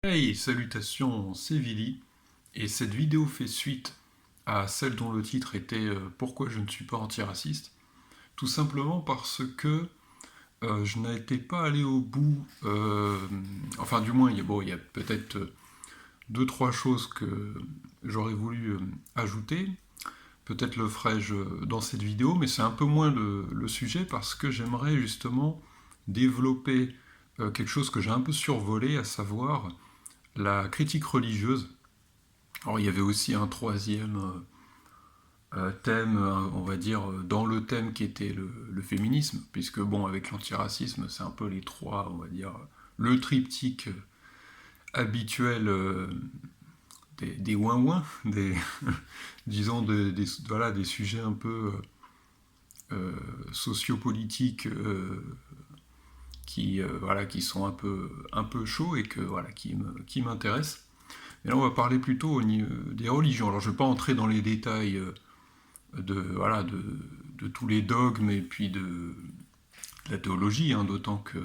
Hey, salutations, c'est Vili, et cette vidéo fait suite à celle dont le titre était Pourquoi je ne suis pas antiraciste, tout simplement parce que je n'étais pas allé au bout, enfin du moins il y a peut-être deux, trois choses que j'aurais voulu ajouter, peut-être le ferai-je dans cette vidéo, mais c'est un peu moins le sujet parce que j'aimerais justement développer quelque chose que j'ai un peu survolé, à savoir la critique religieuse. Alors il y avait aussi un troisième thème, on va dire, dans le thème qui était le féminisme, puisque bon, avec l'antiracisme, c'est un peu les trois, on va dire, le triptyque habituel des ouin-ouin, disons, voilà, des sujets un peu sociopolitiques voilà, qui sont un peu chauds et voilà, qui m'intéressent. Et là, on va parler plutôt des religions. Alors, je ne vais pas entrer dans les détails voilà, de tous les dogmes et puis de la théologie, hein, d'autant que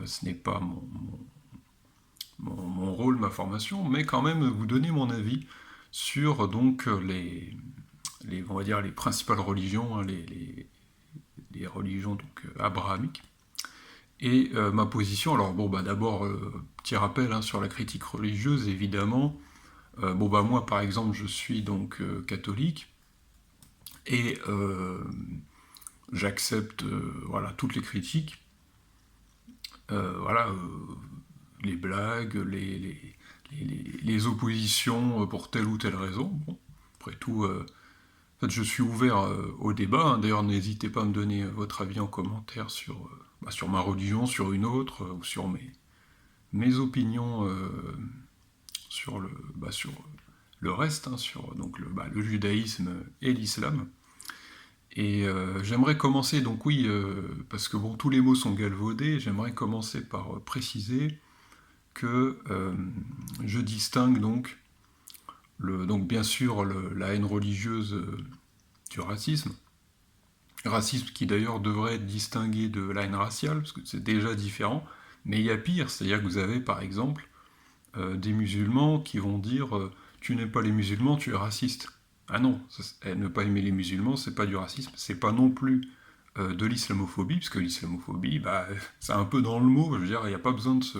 ce n'est pas mon rôle, ma formation, mais quand même vous donner mon avis sur donc on va dire les principales religions, hein, les religions donc abrahamiques. Et ma position, alors bon bah d'abord petit rappel hein, sur la critique religieuse évidemment. Bon bah moi par exemple je suis donc catholique et j'accepte voilà toutes les critiques, voilà les blagues, les oppositions pour telle ou telle raison. Bon, après tout, en fait, je suis ouvert au débat. Hein. D'ailleurs, n'hésitez pas à me donner votre avis en commentaire sur ma religion, sur une autre, ou sur mes opinions sur le reste, hein, sur donc le judaïsme et l'islam. Et j'aimerais commencer, donc oui, parce que bon, tous les mots sont galvaudés, j'aimerais commencer par préciser que je distingue donc bien sûr la haine religieuse du racisme, racisme qui d'ailleurs devrait être distingué de la haine raciale, parce que c'est déjà différent, mais il y a pire, c'est-à-dire que vous avez par exemple des musulmans qui vont dire tu n'aimes pas les musulmans, tu es raciste. Ah non, ne pas aimer les musulmans, c'est pas du racisme, c'est pas non plus de l'islamophobie, parce que l'islamophobie, bah, c'est un peu dans le mot, je veux dire, il n'y a pas besoin de se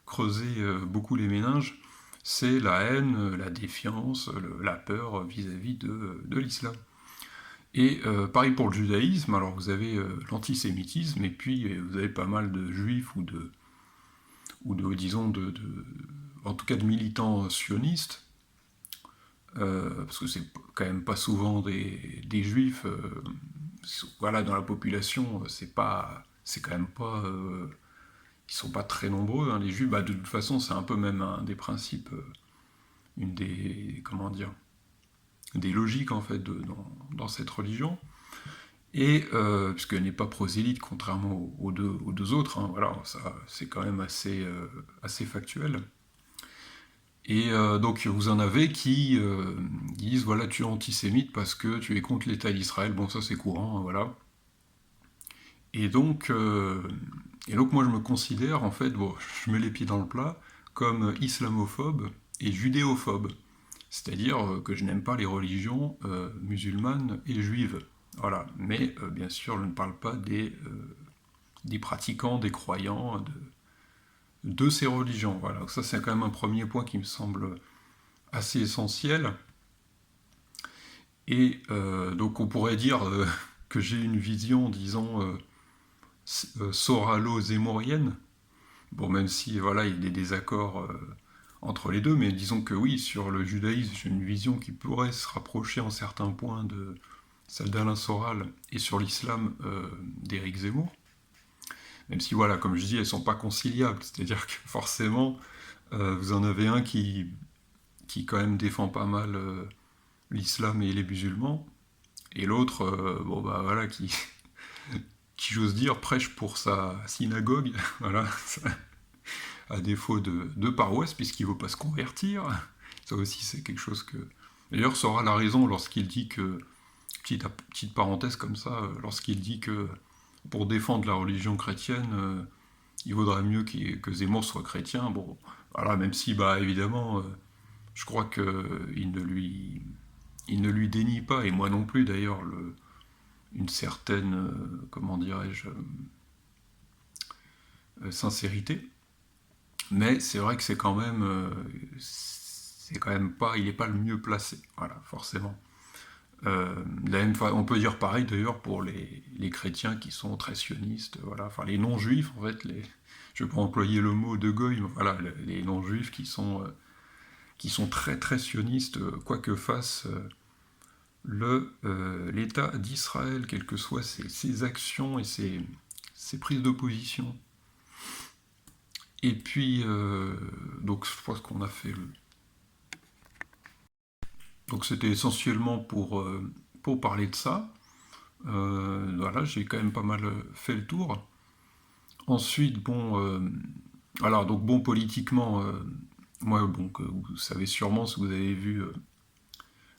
creuser beaucoup les méninges, c'est la haine, la défiance, la peur vis-à-vis de l'islam. Et pareil pour le judaïsme, alors vous avez l'antisémitisme, et puis vous avez pas mal de juifs disons, en tout cas de militants sionistes, parce que c'est quand même pas souvent des juifs, voilà, dans la population, c'est quand même pas, ils sont pas très nombreux, hein, les juifs, bah, de toute façon c'est un peu même un des principes, une des, comment dire, des logiques en fait dans cette religion, et puisqu'elle n'est pas prosélyte contrairement aux deux autres, hein, voilà, ça c'est quand même assez factuel. Et donc vous en avez qui disent voilà tu es antisémite parce que tu es contre l'État d'Israël, bon ça c'est courant, hein, voilà. Et donc, euh, et donc moi je me considère en fait, bon je mets les pieds dans le plat, comme islamophobe et judéophobe. C'est-à-dire que je n'aime pas les religions musulmanes et juives. Voilà. Mais bien sûr je ne parle pas des pratiquants, des croyants de ces religions. Voilà. Donc ça c'est quand même un premier point qui me semble assez essentiel. Et donc on pourrait dire que j'ai une vision, disons, soralo-zémorienne. Bon, même si voilà, il y a des désaccords entre les deux, mais disons que oui, sur le judaïsme, j'ai une vision qui pourrait se rapprocher en certains points de celle d'Alain Soral, et sur l'islam d'Éric Zemmour. Même si voilà, comme je dis, elles ne sont pas conciliables, c'est-à-dire que forcément, vous en avez un qui quand même défend pas mal l'islam et les musulmans, et l'autre, bon bah voilà, qui j'ose dire prêche pour sa synagogue, voilà, à défaut de paroisse, puisqu'il ne veut pas se convertir. Ça aussi, c'est quelque chose que. D'ailleurs, Sora a raison lorsqu'il dit que, petite parenthèse comme ça, lorsqu'il dit que pour défendre la religion chrétienne, il vaudrait mieux que Zemmour soit chrétien. Bon, voilà, même si, bah, évidemment, je crois il ne lui dénie pas, et moi non plus d'ailleurs, une certaine, comment dirais-je, sincérité. Mais c'est vrai que c'est quand même pas, il n'est pas le mieux placé, voilà, forcément. De la même on peut dire pareil d'ailleurs pour les chrétiens qui sont très sionistes, voilà, enfin les non-juifs en fait, je ne vais pas employer le mot de goy, mais voilà, les non-juifs qui sont très très sionistes, quoi que fasse l'État d'Israël, quelles que soient ses actions et ses prises de position. Et puis, donc je pense qu'on a fait le... Donc c'était essentiellement pour parler de ça. Voilà, j'ai quand même pas mal fait le tour. Ensuite, bon, alors donc bon, politiquement, moi, bon, que vous savez sûrement si vous avez vu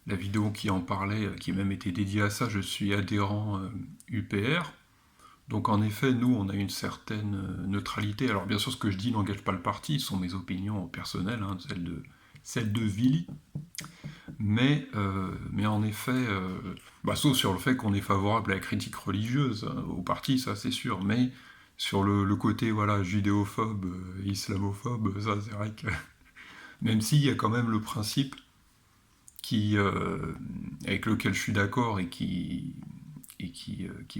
la vidéo qui en parlait, qui même était dédiée à ça, je suis adhérent UPR. Donc en effet, nous, on a une certaine neutralité. Alors bien sûr, ce que je dis n'engage pas le parti, ce sont mes opinions personnelles, hein, celles de Vili. Mais en effet, bah, sauf sur le fait qu'on est favorable à la critique religieuse, hein, au parti, ça c'est sûr, mais sur le côté voilà, judéophobe, islamophobe, ça c'est vrai que même s'il y a quand même le principe qui, avec lequel je suis d'accord qui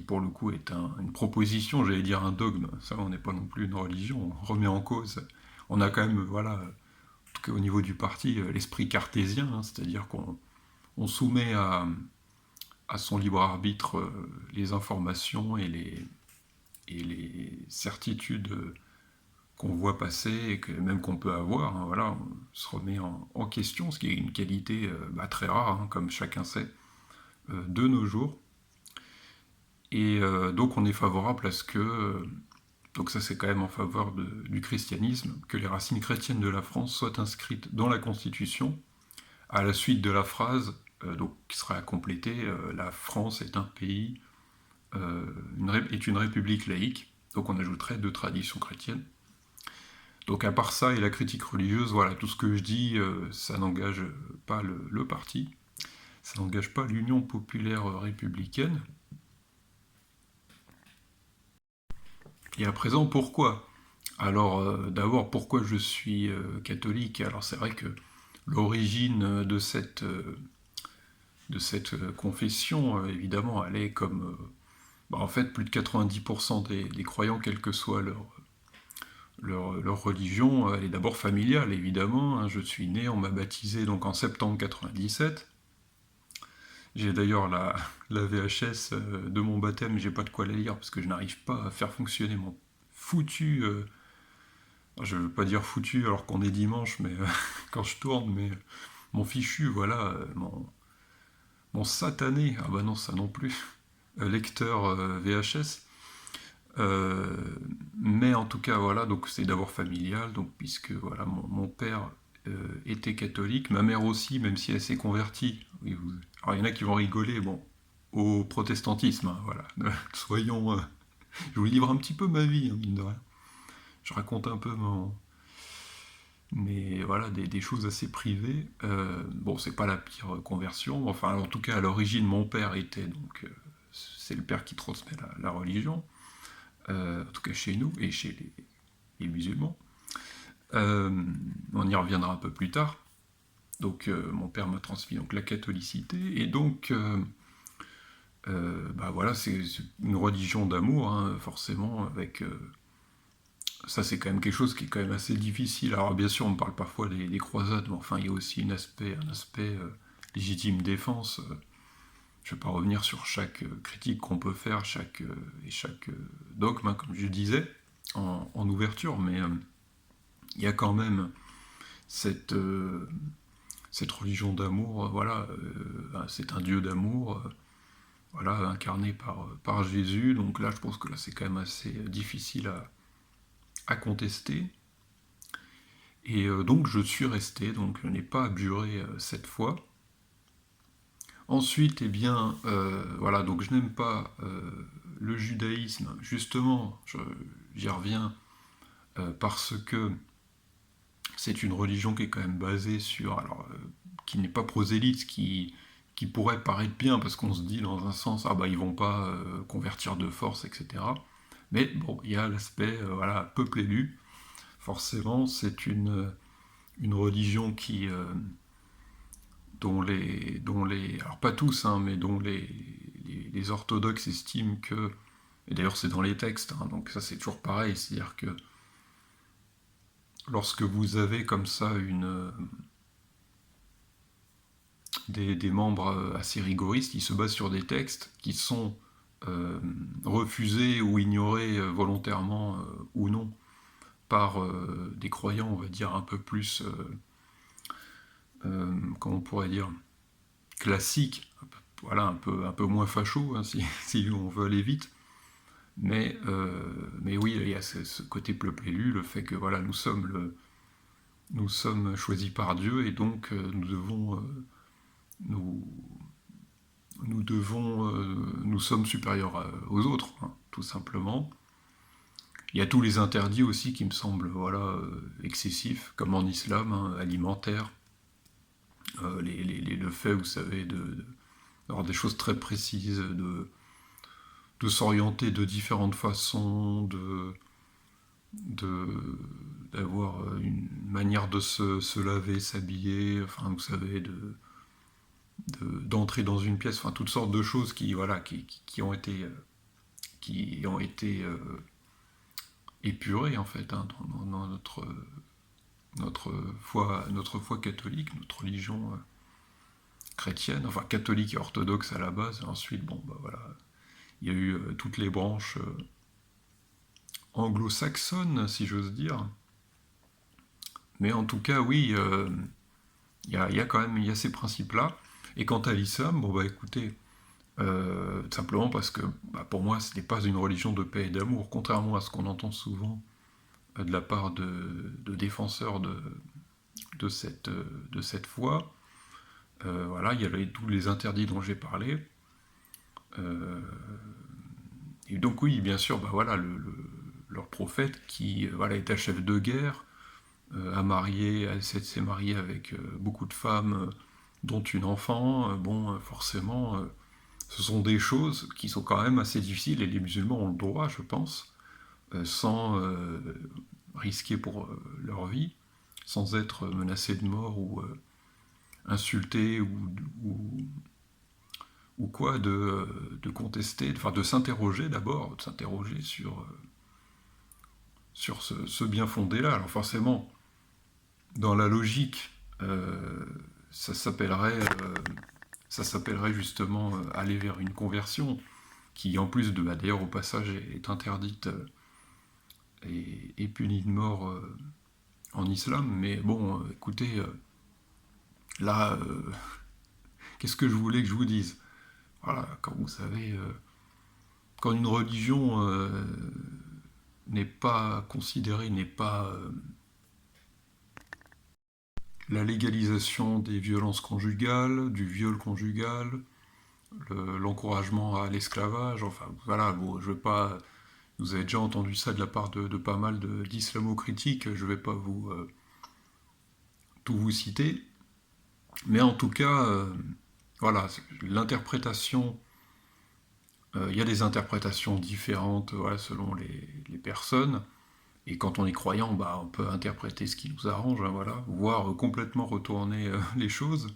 pour le coup est une proposition, j'allais dire un dogme, ça on n'est pas non plus une religion, on remet en cause, on a quand même, voilà, en tout cas au niveau du parti, l'esprit cartésien, hein, c'est-à-dire qu'on soumet à son libre arbitre les informations et les certitudes qu'on voit passer et que même qu'on peut avoir, hein, voilà, on se remet en question, ce qui est une qualité bah, très rare, hein, comme chacun sait, de nos jours. Et donc on est favorable à ce que, donc ça c'est quand même en faveur du christianisme, que les racines chrétiennes de la France soient inscrites dans la Constitution, à la suite de la phrase, donc, qui sera complétée, la France est un pays, est une république laïque, donc on ajouterait deux traditions chrétiennes. Donc à part ça et la critique religieuse, voilà, tout ce que je dis, ça n'engage pas le parti, ça n'engage pas l'Union populaire républicaine. Et à présent, pourquoi? Alors d'abord, pourquoi je suis catholique? Alors c'est vrai que l'origine de cette confession, évidemment, elle est comme... bah, en fait, plus de 90% des croyants, quelle que soit leur religion, elle est d'abord familiale, évidemment, hein. Je suis né, on m'a baptisé donc en septembre 97. J'ai d'ailleurs la VHS de mon baptême, j'ai pas de quoi la lire parce que je n'arrive pas à faire fonctionner mon foutu... je veux pas dire foutu alors qu'on est dimanche, mais quand je tourne, mais mon fichu, voilà, mon satané, ah bah non, ça non plus, lecteur VHS. Euh, mais en tout cas, voilà, donc c'est d'abord familial, donc puisque voilà, mon père était catholique, ma mère aussi, même si elle s'est convertie. Oui, alors il y en a qui vont rigoler, bon, au protestantisme, hein, voilà. Soyons, je vous livre un petit peu ma vie, hein, mine de rien. Je raconte un peu mais voilà, des choses assez privées. Bon, c'est pas la pire conversion, enfin, en tout cas, à l'origine, mon père était donc, c'est le père qui transmet la religion, en tout cas chez nous et chez les musulmans. On y reviendra un peu plus tard. Donc mon père m'a transmis donc la catholicité et donc bah voilà, c'est une religion d'amour, hein, forcément avec ça c'est quand même quelque chose qui est quand même assez difficile. Alors bien sûr on parle parfois des croisades, mais enfin il y a aussi un aspect légitime défense. Je ne vais pas revenir sur chaque critique qu'on peut faire, chaque dogme, hein, comme je disais en ouverture, mais il y a quand même cette, cette religion d'amour, voilà, c'est un Dieu d'amour, voilà, incarné par Jésus, donc là je pense que là c'est quand même assez difficile à contester. Et donc je suis resté, donc je n'ai pas abjuré cette fois. Ensuite, eh bien, voilà, donc je n'aime pas le judaïsme, justement, j'y reviens, parce que c'est une religion qui est quand même basée sur, alors, qui n'est pas prosélyte, qui pourrait paraître bien, parce qu'on se dit dans un sens, ah bah ils vont pas convertir de force, etc. Mais bon, il y a l'aspect, voilà, peuple élu. Forcément, c'est une religion dont les, alors pas tous, hein, mais dont les orthodoxes estiment que, et d'ailleurs c'est dans les textes, hein, donc ça c'est toujours pareil, c'est-à-dire que lorsque vous avez comme ça des membres assez rigoristes, ils se basent sur des textes qui sont refusés ou ignorés volontairement ou non par des croyants, on va dire, un peu plus, comment on pourrait dire, classiques, voilà, un peu moins facho, hein, si on veut aller vite. Mais oui, il y a ce côté peuple élu, le fait que voilà, nous sommes choisis par Dieu et donc nous, nous sommes supérieurs aux autres, hein, tout simplement. Il y a tous les interdits aussi qui me semblent voilà, excessifs, comme en islam, hein, alimentaires. Le fait, vous savez, d'avoir des choses très précises, de s'orienter de différentes façons, de- d'avoir une manière de se laver, s'habiller, enfin, vous savez, d'entrer dans une pièce, enfin, toutes sortes de choses qui, voilà, qui ont été épurées, en fait, hein, dans notre foi catholique, notre religion chrétienne, enfin catholique et orthodoxe à la base. Ensuite, bon, bah voilà, il y a eu toutes les branches anglo-saxonnes, si j'ose dire. Mais en tout cas, oui, il y a quand même il y a ces principes-là. Et quant à l'islam, bon bah écoutez, simplement parce que bah, pour moi, ce n'est pas une religion de paix et d'amour, contrairement à ce qu'on entend souvent de la part de défenseurs de cette foi. Voilà, il y a tous les interdits dont j'ai parlé. Euh, et donc oui, bien sûr, bah voilà, leur prophète qui voilà, était chef de guerre, s'est marié avec beaucoup de femmes, dont une enfant. Bon, forcément, ce sont des choses qui sont quand même assez difficiles et les musulmans ont le droit, je pense, sans risquer pour leur vie, sans être menacés de mort ou insultés ou quoi, de contester, enfin de s'interroger d'abord, de s'interroger sur ce bien fondé-là. Alors forcément, dans la logique, ça s'appellerait ça s'appellerait justement aller vers une conversion, qui en plus de, bah, d'ailleurs au passage est interdite et punie de mort en islam. Mais bon, écoutez, là, qu'est-ce que je voulais que je vous dise? Voilà, quand vous savez, quand une religion n'est pas considérée, n'est pas la légalisation des violences conjugales, du viol conjugal, l'encouragement à l'esclavage, enfin voilà, bon, je vais pas, vous avez déjà entendu ça de la part de pas mal d'islamo-critiques, je vais pas tout vous citer, mais en tout cas, voilà, l'interprétation, il y a des interprétations différentes voilà, selon les personnes, et quand on est croyant, bah, on peut interpréter ce qui nous arrange, hein, voilà, voire complètement retourner les choses.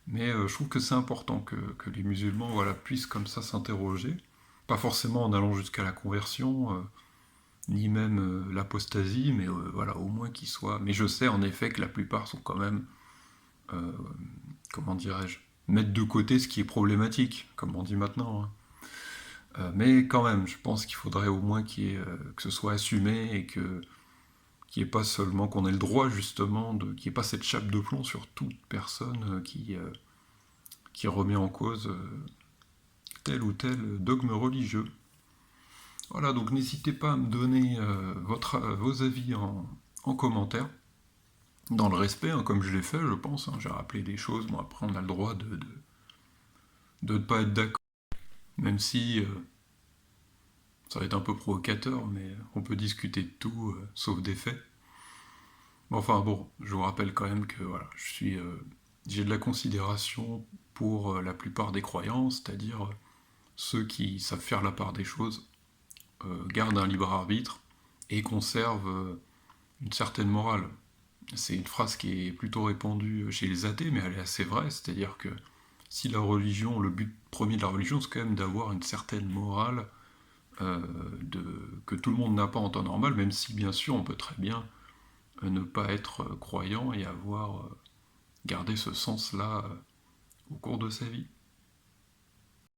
Mais je trouve que c'est important que les musulmans voilà, puissent comme ça s'interroger, pas forcément en allant jusqu'à la conversion, ni même l'apostasie, mais voilà, au moins qu'ils soient. Mais je sais en effet que la plupart sont quand même, euh, comment dirais-je, mettre de côté ce qui est problématique, comme on dit maintenant, hein. Mais quand même, je pense qu'il faudrait au moins que ce soit assumé et qu'il n'y ait pas seulement qu'on ait le droit justement qu'il n'y ait pas cette chape de plomb sur toute personne qui remet en cause tel ou tel dogme religieux. Voilà, donc n'hésitez pas à me donner vos avis en commentaire, dans le respect, hein, comme je l'ai fait, je pense, hein, j'ai rappelé des choses, bon après on a le droit de ne pas être d'accord, même si Ça va être un peu provocateur, mais on peut discuter de tout, sauf des faits. Mais enfin bon, je vous rappelle quand même que voilà, j'ai de la considération pour la plupart des croyants, c'est-à-dire ceux qui savent faire la part des choses, gardent un libre arbitre et conservent une certaine morale. C'est une phrase qui est plutôt répandue chez les athées, mais elle est assez vraie, c'est-à-dire que si la religion, le but premier de la religion, c'est quand même d'avoir une certaine morale euh, que tout le monde n'a pas en temps normal, même si bien sûr on peut très bien ne pas être croyant et avoir gardé ce sens-là au cours de sa vie.